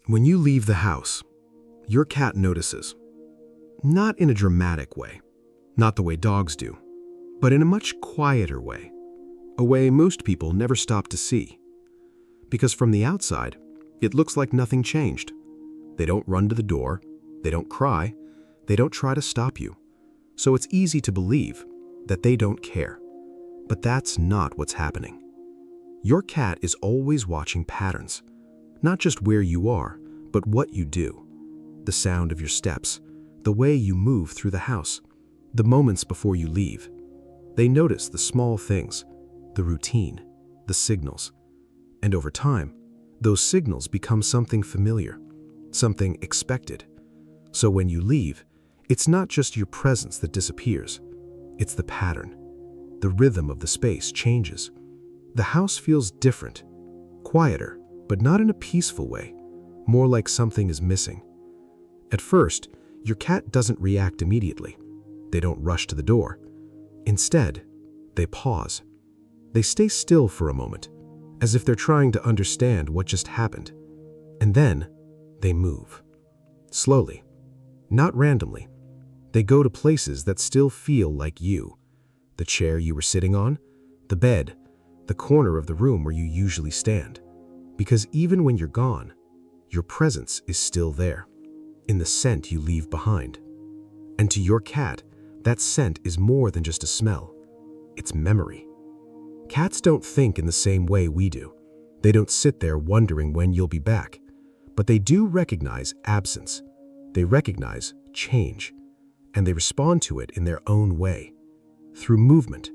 When you leave the house, your cat notices. Not in a dramatic way, not the way dogs do, but in a much quieter way, a way most people never stop to see. Because from the outside, it looks like nothing changed. They don't run to the door, they don't cry, they don't try to stop you. So it's easy to believe that they don't care. But that's not what's happening. Your cat is always watching patterns, not just where you are, but what you do. The sound of your steps, the way you move through the house, the moments before you leave. They notice the small things, the routine, the signals. And over time, those signals become something familiar, something expected. So when you leave, it's not just your presence that disappears, it's the pattern. The rhythm of the space changes. The house feels different, quieter, but not in a peaceful way, more like something is missing. At first, your cat doesn't react immediately. They don't rush to the door. Instead, they pause. They stay still for a moment, as if they're trying to understand what just happened. And then, they move. Slowly, not randomly. They go to places that still feel like you. The chair you were sitting on, the bed, the corner of the room where you usually stand. Because even when you're gone, your presence is still there, in the scent you leave behind. And to your cat, that scent is more than just a smell. It's memory. Cats don't think in the same way we do. They don't sit there wondering when you'll be back. But they do recognize absence. They recognize change. And they respond to it in their own way. Through movement,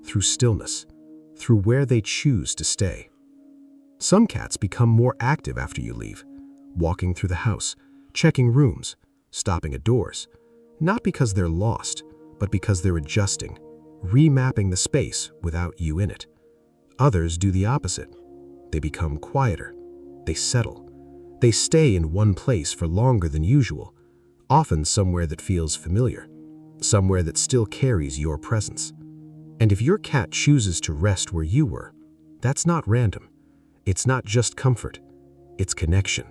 through stillness, through where they choose to stay. Some cats become more active after you leave, walking through the house, checking rooms, stopping at doors, not because they're lost, but because they're adjusting, remapping the space without you in it. Others do the opposite. They become quieter. They settle. They stay in one place for longer than usual, often somewhere that feels familiar, somewhere that still carries your presence. And if your cat chooses to rest where you were, that's not random. It's not just comfort. It's connection.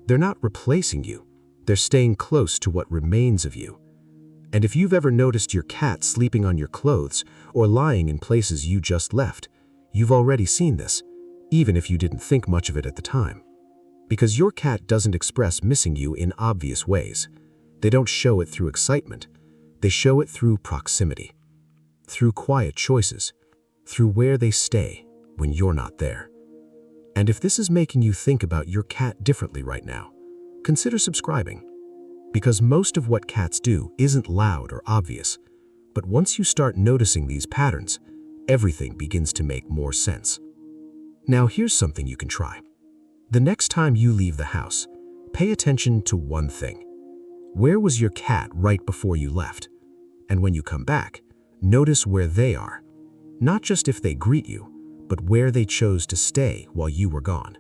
They're not replacing you. They're staying close to what remains of you. And if you've ever noticed your cat sleeping on your clothes or lying in places you just left, you've already seen this, even if you didn't think much of it at the time. Because your cat doesn't express missing you in obvious ways. They don't show it through excitement. They show it through proximity, through quiet choices, through where they stay when you're not there. And if this is making you think about your cat differently right now, consider subscribing. Because most of what cats do isn't loud or obvious, but once you start noticing these patterns, everything begins to make more sense. Now here's something you can try. The next time you leave the house, pay attention to one thing. Where was your cat right before you left? And when you come back, notice where they are. Not just if they greet you, but where they chose to stay while you were gone.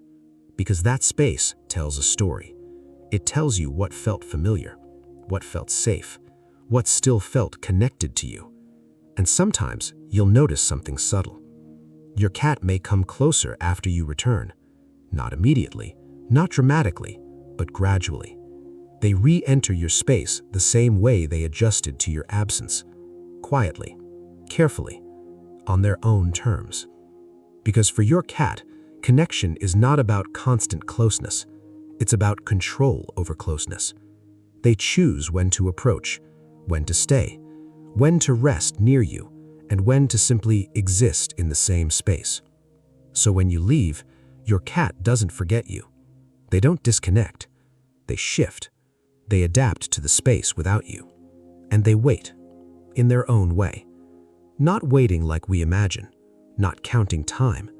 Because that space tells a story. It tells you what felt familiar, what felt safe, what still felt connected to you. And sometimes you'll notice something subtle. Your cat may come closer after you return. Not immediately, not dramatically, but gradually. They re-enter your space the same way they adjusted to your absence. Quietly, carefully, on their own terms. Because for your cat, connection is not about constant closeness. It's about control over closeness. They choose when to approach, when to stay, when to rest near you, and when to simply exist in the same space. So when you leave, your cat doesn't forget you. They don't disconnect. They shift. They adapt to the space without you. And they wait, in their own way. Not waiting like we imagine, not counting time,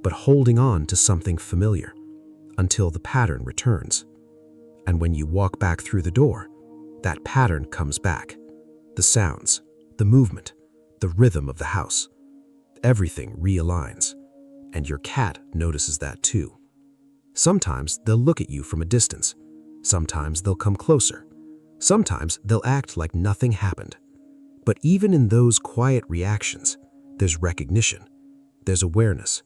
but holding on to something familiar until the pattern returns. And when you walk back through the door, that pattern comes back. The sounds, the movement, the rhythm of the house. Everything realigns, and your cat notices that too. Sometimes they'll look at you from a distance. Sometimes they'll come closer. Sometimes they'll act like nothing happened. But even in those quiet reactions, there's recognition. There's awareness.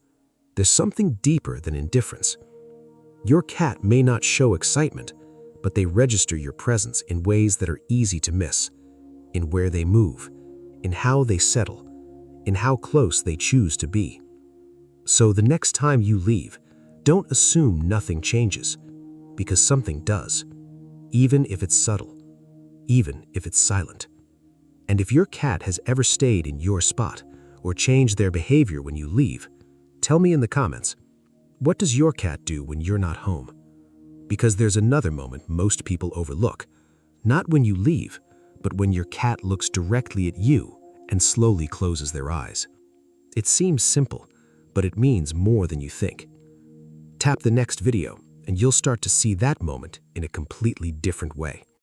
There's something deeper than indifference. Your cat may not show excitement, but they register your presence in ways that are easy to miss, in where they move, in how they settle, in how close they choose to be. So the next time you leave, don't assume nothing changes, because something does, even if it's subtle, even if it's silent. And if your cat has ever stayed in your spot or changed their behavior when you leave, tell me in the comments, what does your cat do when you're not home? Because there's another moment most people overlook, not when you leave, but when your cat looks directly at you and slowly closes their eyes. It seems simple, but it means more than you think. Tap the next video and you'll start to see that moment in a completely different way.